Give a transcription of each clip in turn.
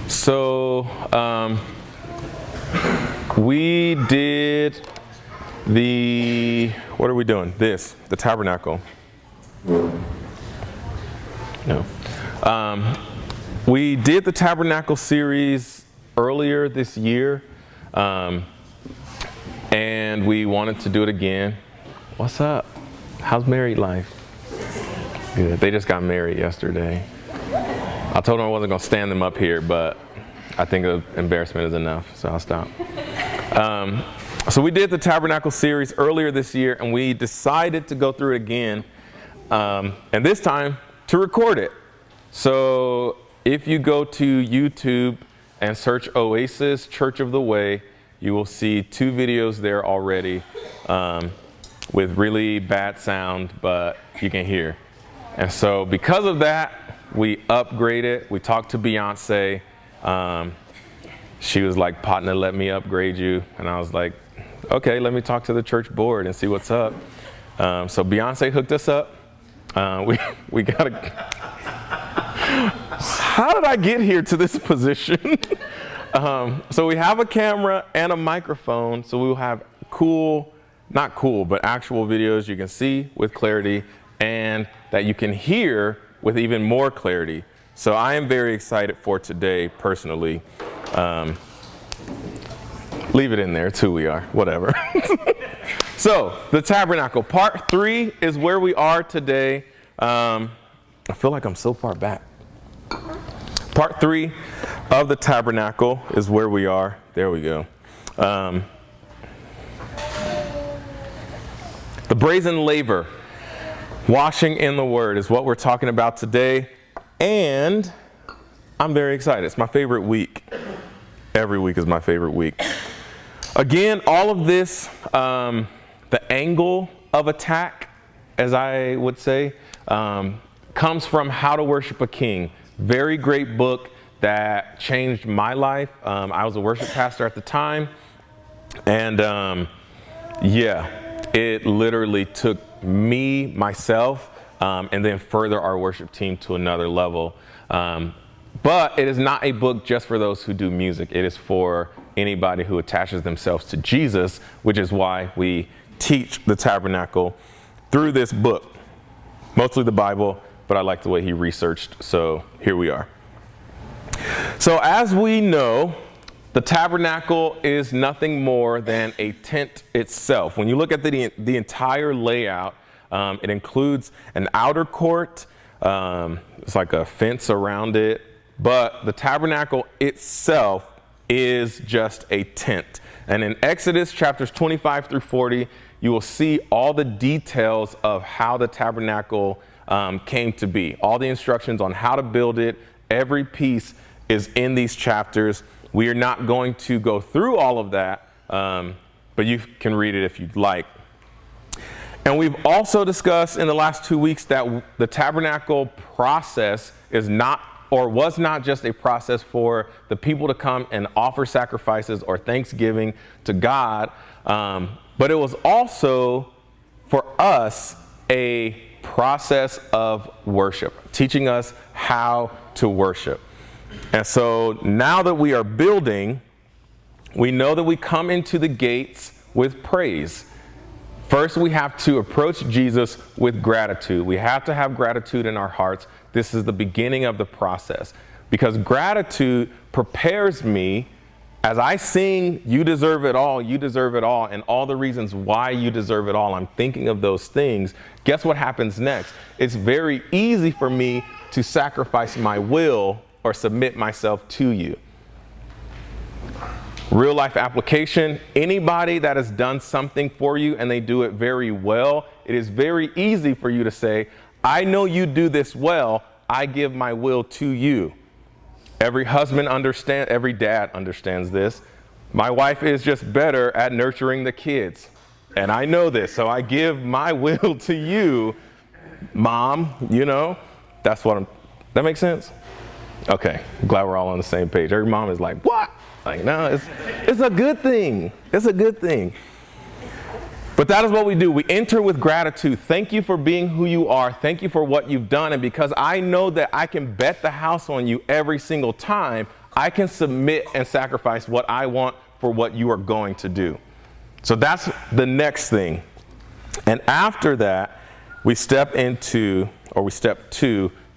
So we did what are we doing? The Tabernacle. No. We did the Tabernacle Series earlier this year, and we wanted to do it again. What's up? How's married life? Good. They just got married yesterday. I told them I wasn't going to stand them up here, but I think embarrassment is enough, so I'll stop. So we did the Tabernacle Series earlier this year, and we decided to go through it again, and this time to record it. So if you go to YouTube and search Oasis Church of the Way, you will see 2 videos there already with really bad sound, but you can hear. And so because of that, we upgraded. We talked to Beyonce. She was like, "Partner, let me upgrade you." And I was like, "Okay, let me talk to the church board and see what's up." So Beyonce hooked us up. We got a... How did I get here to this position? So we have a camera and a microphone. So we will have not cool, but actual videos you can see with clarity and that you can hear with even more clarity. So I am very excited for today, personally. Leave it in there, it's who we are, whatever. So the Tabernacle, part 3 is where we are today. I feel like I'm so far back. Part 3 of the Tabernacle is where we are. There we go. The Brazen Laver, washing in the Word, is what we're talking about today. And I'm very excited. It's my favorite week. Every week is my favorite week. Again, all of this, the angle of attack, as I would say, comes from How to Worship a King. Very great book that changed my life. I was a worship pastor at the time. And it literally took myself, and then further our worship team to another level. But it is not a book just for those who do music. It is for anybody who attaches themselves to Jesus, which is why we teach the Tabernacle through this book. Mostly the Bible, but I like the way he researched, so here we are. So as we know, the Tabernacle is nothing more than a tent itself. When you look at the entire layout, it includes an outer court. It's like a fence around it. But the Tabernacle itself is just a tent. And in Exodus chapters 25 through 40, you will see all the details of how the Tabernacle came to be. All the instructions on how to build it. Every piece is in these chapters. We are not going to go through all of that, but you can read it if you'd like. And we've also discussed in the last 2 weeks that the Tabernacle process was not just a process for the people to come and offer sacrifices or thanksgiving to God, but it was also for us a process of worship, teaching us how to worship. And so now that we are building, we know that we come into the gates with praise. First, we have to approach Jesus with gratitude. We have to have gratitude in our hearts. This is the beginning of the process, because gratitude prepares me as I sing, "You deserve it all, you deserve it all," and all the reasons why you deserve it all. I'm thinking of those things. Guess what happens next? It's very easy for me to sacrifice my will or submit myself to you. Real life application, anybody that has done something for you and they do it very well, it is very easy for you to say, "I know you do this well, I give my will to you." Every every dad understands this. My wife is just better at nurturing the kids. And I know this, so I give my will to you, Mom, that makes sense? Okay, glad we're all on the same page. Every mom is like, "What?" Like, no, it's a good thing. It's a good thing. But that is what we do. We enter with gratitude. Thank you for being who you are. Thank you for what you've done. And because I know that I can bet the house on you every single time, I can submit and sacrifice what I want for what you are going to do. So that's the next thing. And after that, we step to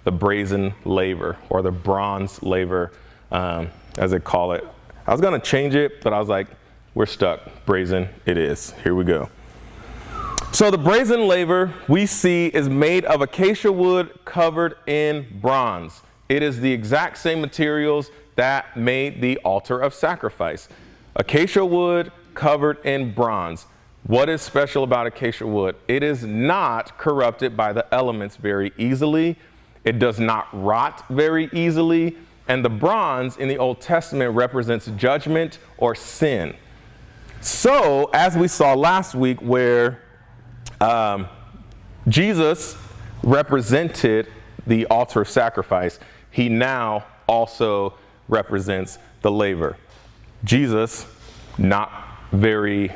the brazen laver, or the bronze laver, as they call it. I was going to change it, but I was like, we're stuck. Brazen it is. Here we go. So the brazen laver we see is made of acacia wood covered in bronze. It is the exact same materials that made the altar of sacrifice. Acacia wood covered in bronze. What is special about acacia wood? It is not corrupted by the elements very easily. It does not rot very easily. And the bronze in the Old Testament represents judgment or sin. So, as we saw last week, where Jesus represented the altar of sacrifice, he now also represents the laver. Jesus, not very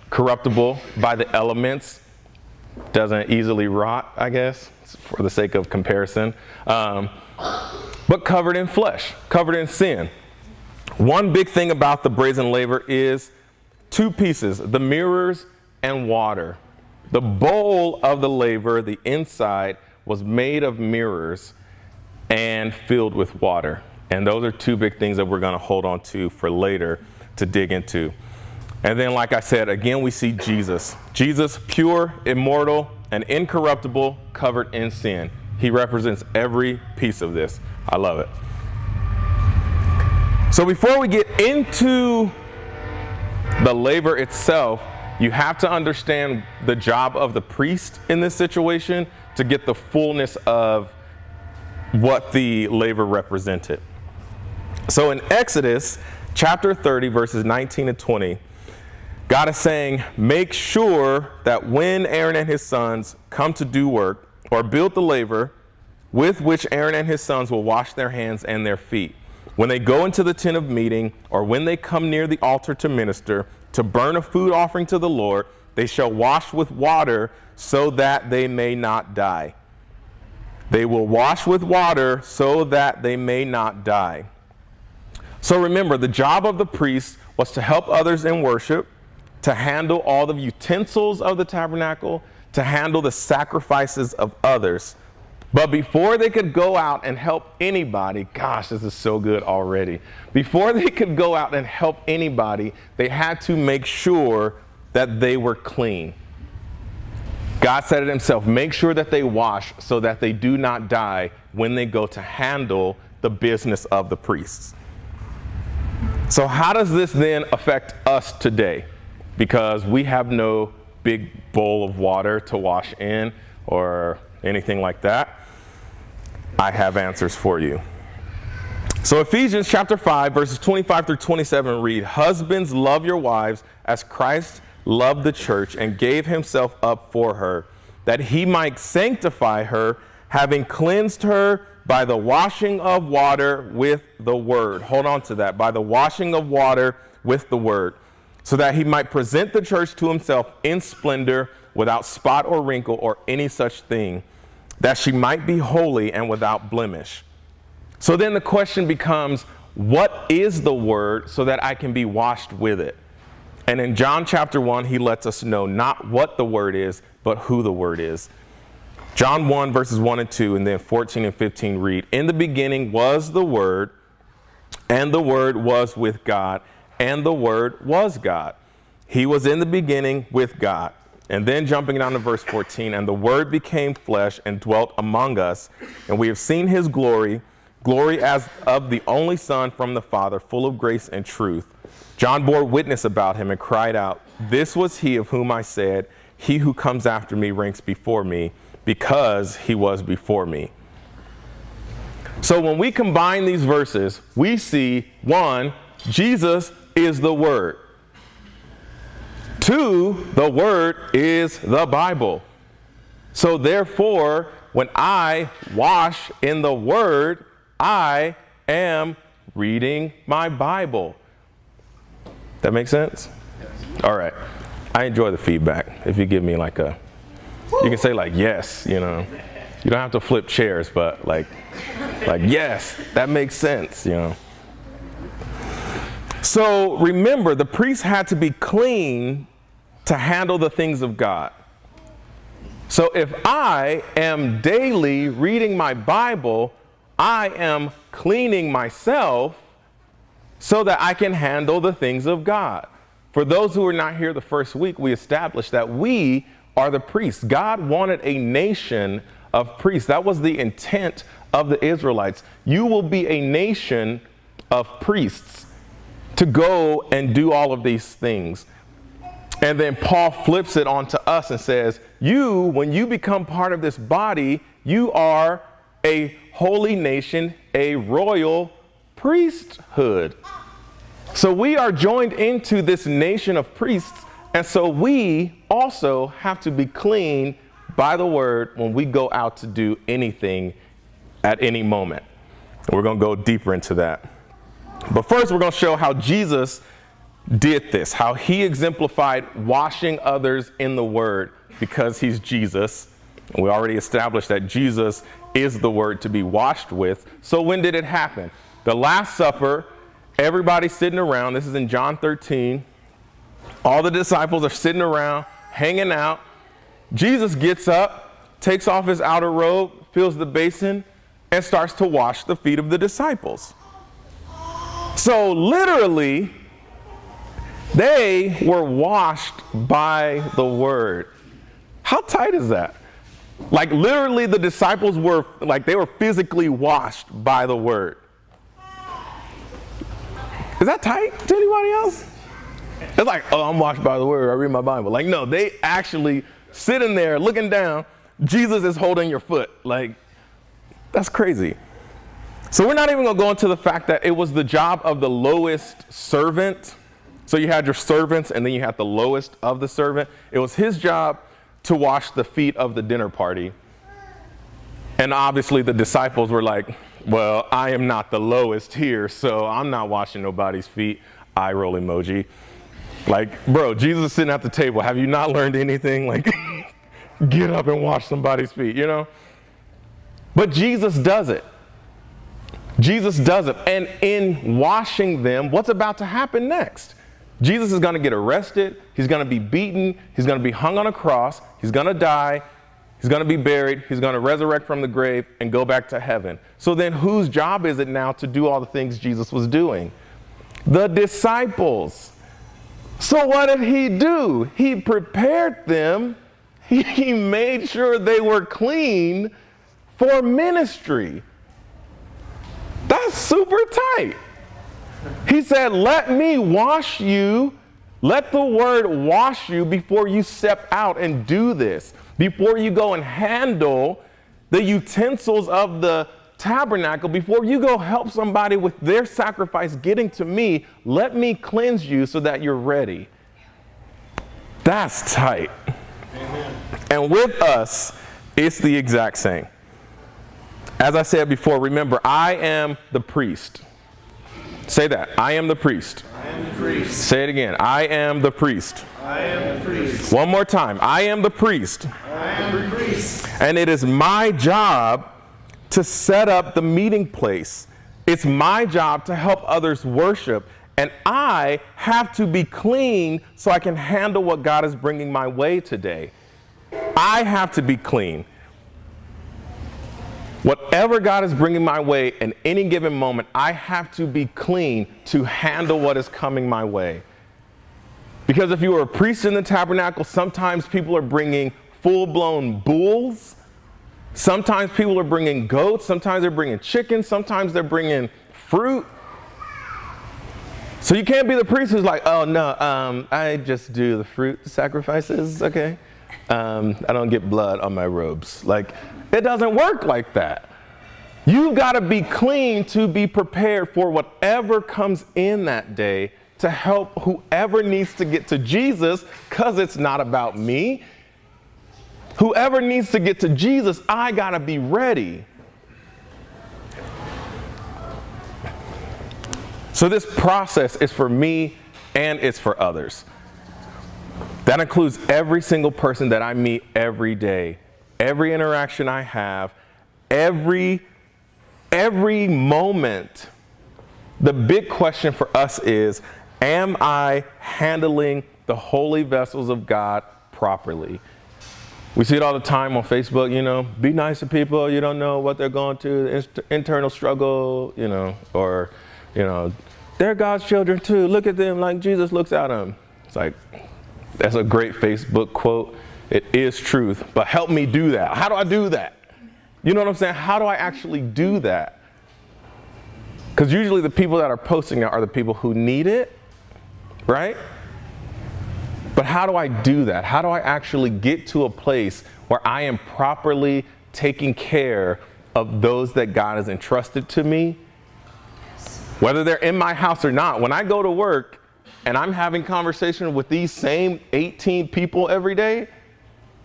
corruptible by the elements, doesn't easily rot, I guess, for the sake of comparison, but covered in flesh, covered in sin. One big thing about the brazen laver is two pieces, the mirrors and water. The bowl of the laver, the inside, was made of mirrors and filled with water. And those are two big things that we're going to hold on to for later to dig into. And then, like I said, again, we see Jesus. Jesus, pure, immortal, and incorruptible, covered in sin. He represents every piece of this. I love it. So before we get into the laver itself, you have to understand the job of the priest in this situation to get the fullness of what the laver represented. So in Exodus chapter 30, verses 19 and 20, God is saying, make sure that when Aaron and his sons come to do work or build the laver, with which Aaron and his sons will wash their hands and their feet, when they go into the tent of meeting, or when they come near the altar to minister, to burn a food offering to the Lord, they shall wash with water so that they may not die. They will wash with water so that they may not die. So remember, the job of the priest was to help others in worship, to handle all the utensils of the tabernacle, to handle the sacrifices of others. But before they could go out and help anybody, gosh, this is so good already. Before they could go out and help anybody, they had to make sure that they were clean. God said it himself, make sure that they wash so that they do not die when they go to handle the business of the priests. So how does this then affect us today? Because we have no big bowl of water to wash in or anything like that. I have answers for you. So Ephesians chapter 5, verses 25 through 27 read, husbands, love your wives as Christ loved the church and gave himself up for her, that he might sanctify her, having cleansed her by the washing of water with the word. Hold on to that. By the washing of water with the word, so that he might present the church to himself in splendor, without spot or wrinkle or any such thing, that she might be holy and without blemish. So then the question becomes, what is the word so that I can be washed with it? And in John chapter 1, he lets us know not what the word is, but who the word is. John 1, verses 1 and 2, and then 14 and 15 read, in the beginning was the word, and the word was with God, and the word was God. He was in the beginning with God. And then jumping down to verse 14, and the word became flesh and dwelt among us, and we have seen his glory, glory as of the only Son from the Father, full of grace and truth. John bore witness about him and cried out, this was he of whom I said, he who comes after me ranks before me, because he was before me. So when we combine these verses, we see, one, Jesus is the Word. Two, the Word is the Bible. So therefore, when I wash in the Word, I am reading my Bible. That make sense? Yes. All right. I enjoy the feedback. If you give me like a, you can say like, yes, you know. You don't have to flip chairs, but like yes, that makes sense, you know. So remember, the priest had to be clean to handle the things of God. So if I am daily reading my Bible, I am cleaning myself so that I can handle the things of God. For those who are not here the first week, we established that we are the priests. God wanted a nation of priests. That was the intent of the Israelites. You will be a nation of priests to go and do all of these things. And then Paul flips it onto us and says, when you become part of this body, you are a holy nation, a royal priesthood. So we are joined into this nation of priests, and so we also have to be clean by the word when we go out to do anything at any moment. And we're going to go deeper into that. But first, we're going to show how Jesus did this, how he exemplified washing others in the word because he's Jesus. And we already established that Jesus is the word to be washed with. So when did it happen? The Last Supper, everybody's sitting around. This is in John 13. All the disciples are sitting around, hanging out. Jesus gets up, takes off his outer robe, fills the basin, and starts to wash the feet of the disciples. So literally, they were washed by the word. How tight is that? Like literally the disciples were, like they were physically washed by the word. Is that tight to anybody else? It's like, oh, I'm washed by the word. I read my Bible. Like, no, they actually sitting there looking down. Jesus is holding your foot. Like, that's crazy. So we're not even going to go into the fact that it was the job of the lowest servant. So you had your servants and then you had the lowest of the servant. It was his job to wash the feet of the dinner party. And obviously the disciples were like, well, I am not the lowest here, so I'm not washing nobody's feet. Eye roll emoji. Like, bro, Jesus is sitting at the table. Have you not learned anything? Like, get up and wash somebody's feet, you know? But Jesus does it. Jesus does it. And in washing them, what's about to happen next? Jesus is going to get arrested. He's going to be beaten. He's going to be hung on a cross. He's going to die. He's going to be buried. He's going to resurrect from the grave and go back to heaven. So then whose job is it now to do all the things Jesus was doing? The disciples. So what did he do? He prepared them. He made sure they were clean for ministry. That's super tight. He said, let me wash you. Let the word wash you before you step out and do this. Before you go and handle the utensils of the tabernacle, before you go help somebody with their sacrifice getting to me, let me cleanse you so that you're ready. That's tight. Amen. And with us, it's the exact same. As I said before, remember, I am the priest. Say that. I am the priest. I am the priest. Say it again. I am the priest. I am the priest. One more time. I am the priest. I am the priest. And it is my job to set up the meeting place. It's my job to help others worship. And I have to be clean so I can handle what God is bringing my way today. I have to be clean. Whatever God is bringing my way in any given moment, I have to be clean to handle what is coming my way. Because if you were a priest in the tabernacle, sometimes people are bringing full-blown bulls. Sometimes people are bringing goats. Sometimes they're bringing chickens. Sometimes they're bringing fruit. So you can't be the priest who's like, oh, no, I just do the fruit sacrifices, okay? I don't get blood on my robes. Like, it doesn't work like that. You've got to be clean to be prepared for whatever comes in that day to help whoever needs to get to Jesus, because it's not about me. Whoever needs to get to Jesus, I got to be ready. So this process is for me and it's for others. That includes every single person that I meet every day, every interaction I have, every moment The big question for us is, am I handling the holy vessels of God properly? We see it all the time on Facebook, be nice to people. You don't know what they're going through, internal struggle, or, they're God's children too. Look at them like Jesus looks at them. It's like, that's a great Facebook quote. It is truth, but help me do that. How do I do that? You know what I'm saying? How do I actually do that? Because usually the people that are posting it are the people who need it, right? But how do I do that? How do I actually get to a place where I am properly taking care of those that God has entrusted to me? Whether they're in my house or not. When I go to work and I'm having conversation with these same 18 people every day,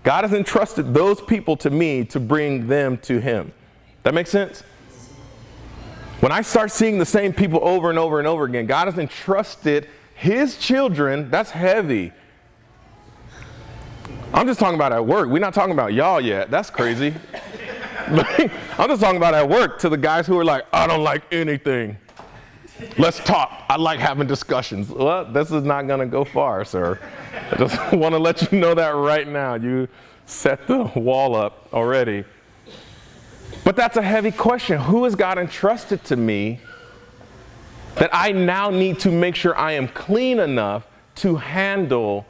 God has entrusted those people to me to bring them to Him. That makes sense? When I start seeing the same people over and over and over again, God has entrusted His children. That's heavy. I'm just talking about at work. We're not talking about y'all yet. That's crazy. I'm just talking about at work to the guys who are like, I don't like anything. Let's talk. I like having discussions. Well, this is not going to go far, sir. I just want to let you know that right now. You set the wall up already. But that's a heavy question. Who has God entrusted to me that I now need to make sure I am clean enough to handle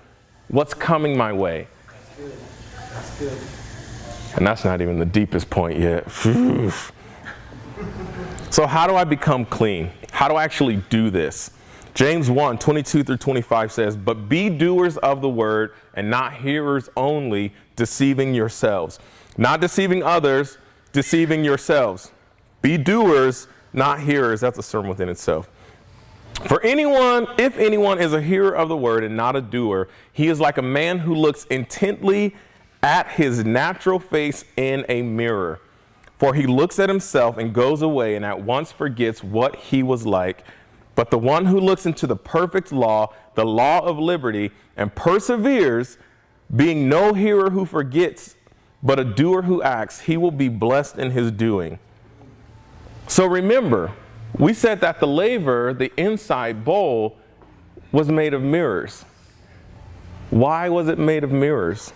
what's coming my way? That's good. That's good. And that's not even the deepest point yet. So how do I become clean? How do I actually do this? James 1:22-25 says, but be doers of the word and not hearers only, deceiving yourselves. Not deceiving others, deceiving yourselves. Be doers, not hearers. That's a sermon within itself. For if anyone is a hearer of the word and not a doer, he is like a man who looks intently at his natural face in a mirror. For he looks at himself and goes away and at once forgets what he was like. But the one who looks into the perfect law, the law of liberty, and perseveres, being no hearer who forgets, but a doer who acts, he will be blessed in his doing. So remember, we said that the laver, the inside bowl, was made of mirrors. Why was it made of mirrors?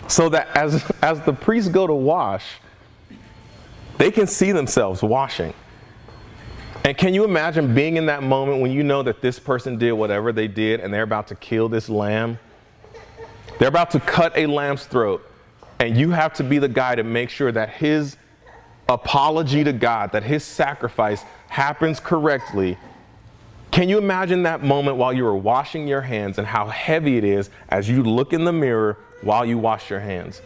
So that as the priests go to wash, they can see themselves washing. And can you imagine being in that moment when you know that this person did whatever they did and they're about to kill this lamb? They're about to cut a lamb's throat. And you have to be the guy to make sure that his apology to God, that his sacrifice happens correctly. Can you imagine that moment while you were washing your hands and how heavy it is as you look in the mirror while you wash your hands?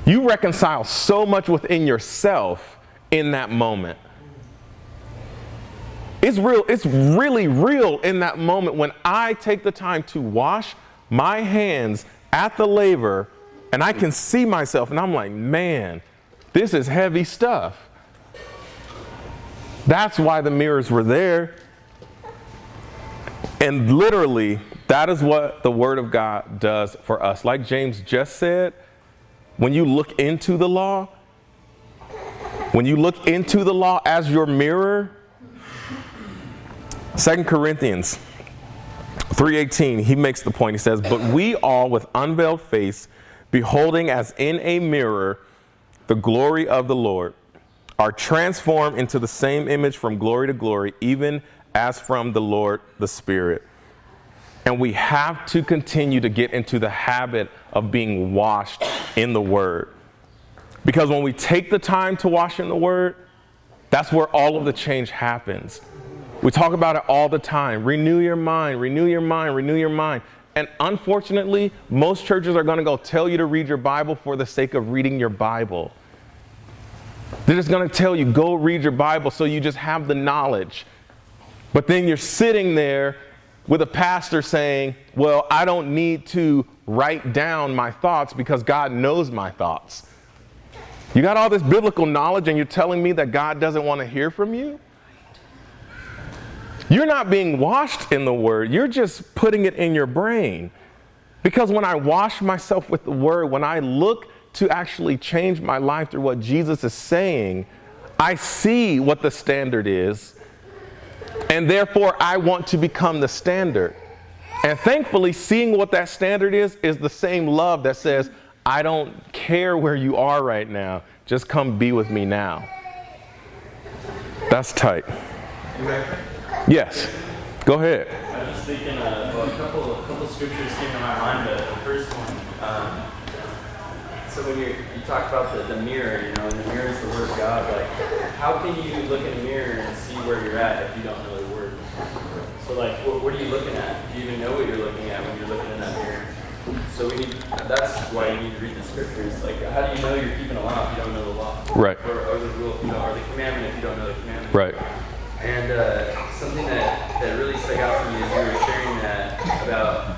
You reconcile so much within yourself in that moment. It's real. It's really real in that moment when I take the time to wash my hands at the laver and I can see myself and I'm like, man, this is heavy stuff. That's why the mirrors were there. And literally, that is what the Word of God does for us. Like James just said, when you look into the law, as your mirror, 2 Corinthians 3:18, he makes the point. He says, but we all with unveiled face, beholding as in a mirror the glory of the Lord, are transformed into the same image from glory to glory, even as from the Lord the Spirit. And we have to continue to get into the habit of being washed in the Word. Because when we take the time to wash in the Word, that's where all of the change happens. We talk about it all the time. Renew your mind, renew your mind, renew your mind. And unfortunately, most churches are going to go tell you to read your Bible for the sake of reading your Bible. They're just going to tell you, go read your Bible so you just have the knowledge. But then you're sitting there with a pastor saying, well, I don't need to write down my thoughts because God knows my thoughts. You got all this biblical knowledge and you're telling me that God doesn't want to hear from you? You're not being washed in the Word. You're just putting it in your brain. Because when I wash myself with the Word, when I look to actually change my life through what Jesus is saying, I see what the standard is. And therefore, I want to become the standard. And thankfully, seeing what that standard is the same love that says, I don't care where you are right now. Just come be with me now. That's tight. Yes. Go ahead. I was just thinking, a couple scriptures came to my mind. The first one, so when you talk about the mirror, and the mirror is the Word of God. Like, how can you look in a mirror and see where you're at if you don't know the Word? So, like, what are you looking at? Do you even know what you're looking at when you're looking in that mirror? So that's why you need to read the scriptures. Like, how do you know you're keeping a law if you don't know the law? Right. Or the rule, or the commandment if you don't know the commandment? Right. And something that really stuck out to me as you were sharing that about,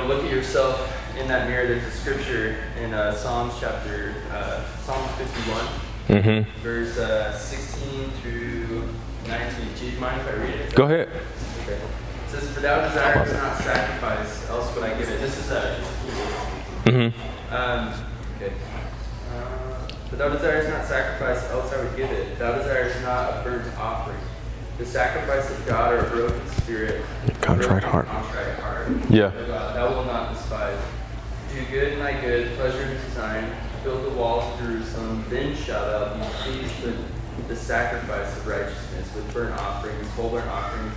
look at yourself in that mirror. There's a scripture in Psalms 51, verse 16 through 19. Do you mind if I read it? Go ahead. Okay. It says, "For thou desirest not sacrifice, else would I give it." This is okay. "But thou desirest not sacrifice, else I would give it. Thou desirest not a burnt offering. The sacrifice of God or a broken spirit, Contrite heart. Yeah. Thou wilt not despise. Do good in thy good, pleasure in design, build the walls of Jerusalem. Then shalt thou be pleased with the sacrifice of righteousness, with burnt offerings, whole burnt offerings.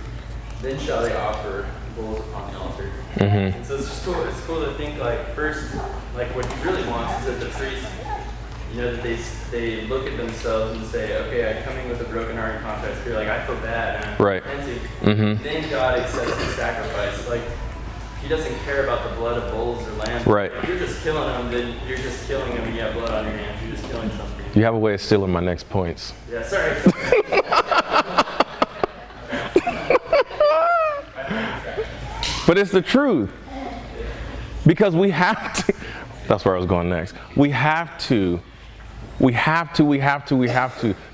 Then shall they offer bulls upon the altar." And so it's just cool. It's cool to think, like, first, like, what he really wants is that the priest, that they look at themselves and say, okay, I'm coming with a broken heart and contrite spirit. Like, I feel bad, and I'm repenting. Then God accepts the sacrifice. Like, he doesn't care about the blood of bulls or lambs. Right. If you're just killing them, then you're just killing them and you have blood on your hands. You're just killing something. You have a way of stealing my next points. Yeah, sorry. But it's the truth. Because we have to. That's where I was going next. We have to.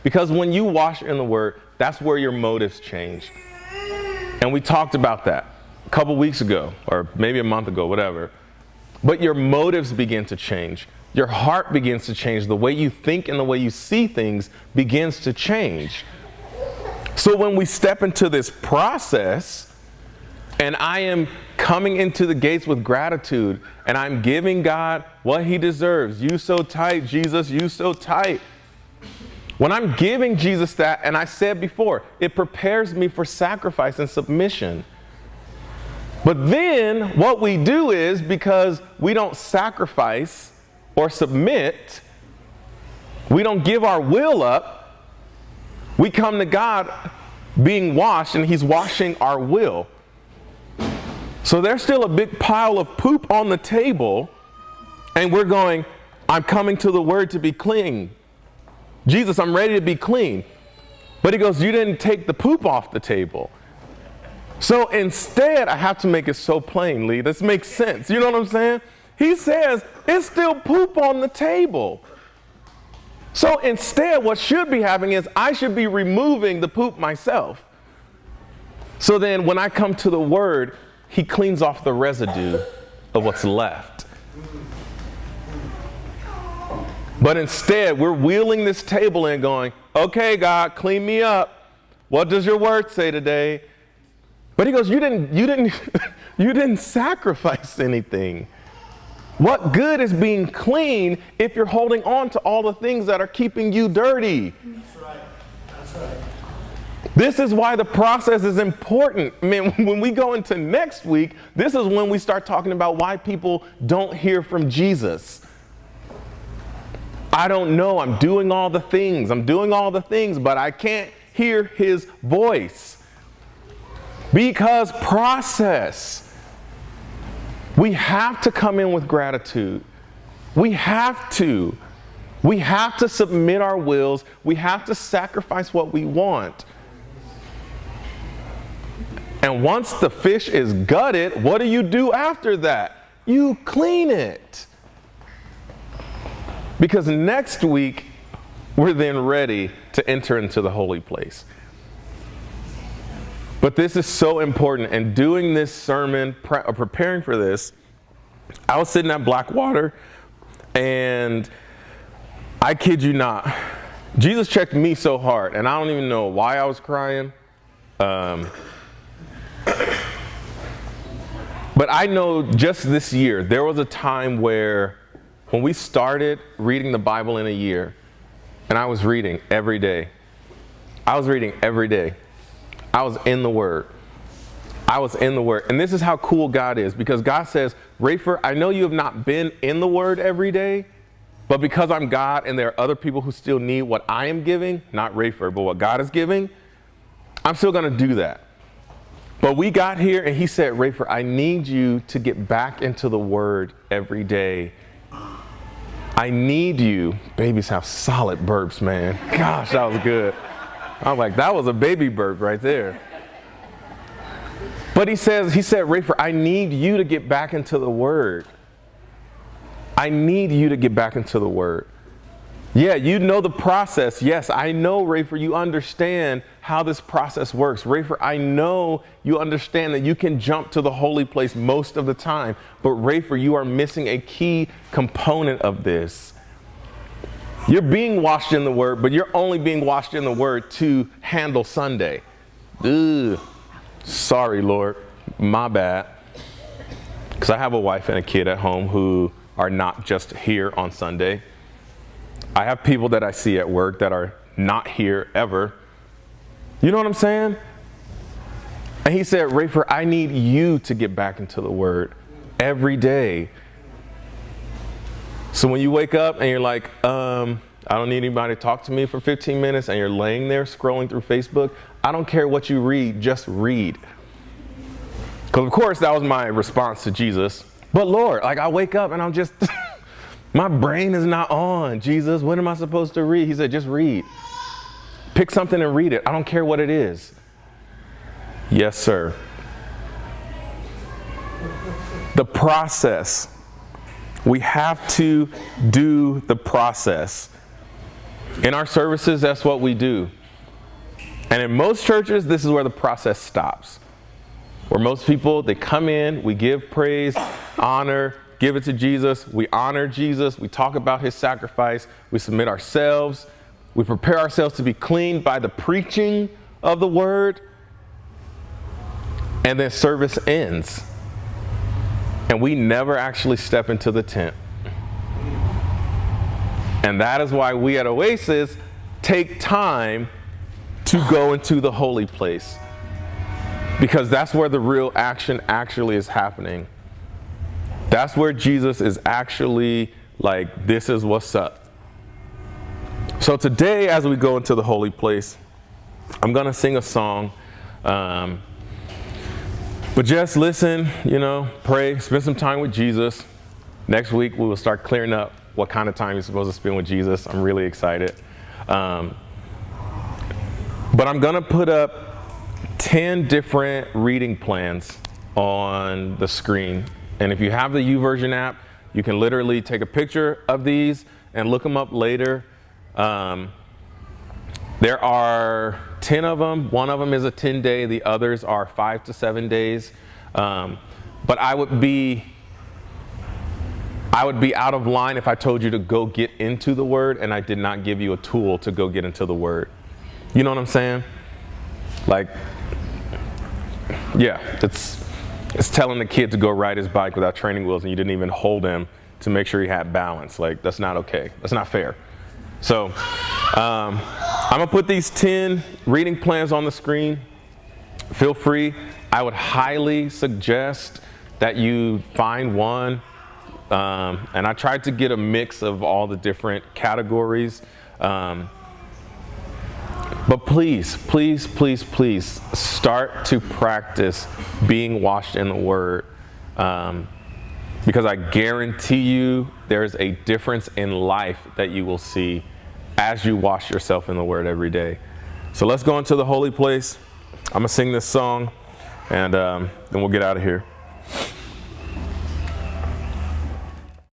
Because when you wash in the Word, that's where your motives change. And we talked about that a couple weeks ago, or maybe a month ago, whatever. But your motives begin to change. Your heart begins to change. The way you think and the way you see things begins to change. So when we step into this process, and I am coming into the gates with gratitude, and I'm giving God what he deserves. You so tight, Jesus, you so tight. When I'm giving Jesus that, and I said before, it prepares me for sacrifice and submission. But then what we do is, because we don't sacrifice or submit, we don't give our will up, we come to God being washed, and he's washing our will. So there's still a big pile of poop on the table, and we're going, I'm coming to the Word to be clean. Jesus, I'm ready to be clean. But he goes, you didn't take the poop off the table. So instead, I have to make it so plain, Lee. This makes sense. You know what I'm saying? He says, it's still poop on the table. So instead, what should be happening is I should be removing the poop myself. So then when I come to the Word, he cleans off the residue of what's left. But instead, we're wheeling this table in going, okay, God, clean me up. What does your Word say today? But he goes, you didn't sacrifice anything. What good is being clean if you're holding on to all the things that are keeping you dirty? That's right. That's right. This is why the process is important. I mean, when we go into next week, this is when we start talking about why people don't hear from Jesus. I don't know. I'm doing all the things, but I can't hear his voice. Because process. We have to come in with gratitude. We have to. We have to submit our wills. We have to sacrifice what we want. And once the fish is gutted, what do you do after that? You clean it. Because next week, we're then ready to enter into the holy place. But this is so important. And doing this sermon, preparing for this, I was sitting at Blackwater, and I kid you not, Jesus checked me so hard, and I don't even know why I was crying. But I know just this year, there was a time where when we started reading the Bible in a year, and I was reading every day. I was reading every day. I was in the Word. I was in the Word. And this is how cool God is, because God says, Rafer, I know you have not been in the Word every day, but because I'm God and there are other people who still need what I am giving, not Rafer, but what God is giving, I'm still going to do that. But we got here and he said, Rafer, I need you to get back into the Word every day. I need you. Babies have solid burps, man. Gosh, that was good. I was like, that was a baby burp right there. But he said, Rafer, I need you to get back into the Word. I need you to get back into the Word. Yeah, you know the process. Yes, I know, Rafer, you understand how this process works. Rafer, I know you understand that you can jump to the holy place most of the time. But Rafer, you are missing a key component of this. You're being washed in the Word, but you're only being washed in the Word to handle Sunday. Ugh. Sorry, Lord. My bad. Because I have a wife and a kid at home who are not just here on Sunday. I have people that I see at work that are not here ever. You know what I'm saying? And he said, Rafer, I need you to get back into the Word every day. So when you wake up and you're like, I don't need anybody to talk to me for 15 minutes, and you're laying there scrolling through Facebook, I don't care what you read, just read. Because of course that was my response to Jesus. But Lord, like I wake up and I'm just... My brain is not on. Jesus, what am I supposed to read? He said, just read. Pick something and read it. I don't care what it is. Yes, sir. The process. We have to do the process. In our services, that's what we do. And in most churches, this is where the process stops. Where most people, they come in, we give praise, honor, give it to Jesus. We honor Jesus. We talk about his sacrifice. We submit ourselves. We prepare ourselves to be cleaned by the preaching of the word. And then service ends. And we never actually step into the tent. And that is why we at Oasis take time to go into the holy place. Because that's where the real action actually is happening. That's where Jesus is actually like, this is what's up. So today, as we go into the holy place, I'm going to sing a song. But just listen, pray, spend some time with Jesus. Next week, we will start clearing up what kind of time you're supposed to spend with Jesus. I'm really excited. But I'm going to put up 10 different reading plans on the screen. And if you have the YouVersion app, you can literally take a picture of these and look them up later. There are 10 of them. One of them is a 10-day. The others are 5 to 7 days. But I would be out of line if I told you to go get into the Word and I did not give you a tool to go get into the Word. You know what I'm saying? Like, yeah, it's telling the kid to go ride his bike without training wheels and you didn't even hold him to make sure he had balance. Like, that's not okay. That's not fair. So I'm going to put these 10 reading plans on the screen. Feel free. I would highly suggest that you find one. And I tried to get a mix of all the different categories. But please, please, please, please start to practice being washed in the Word. Because I guarantee you there's a difference in life that you will see as you wash yourself in the Word every day. So let's go into the holy place. I'm going to sing this song and then we'll get out of here.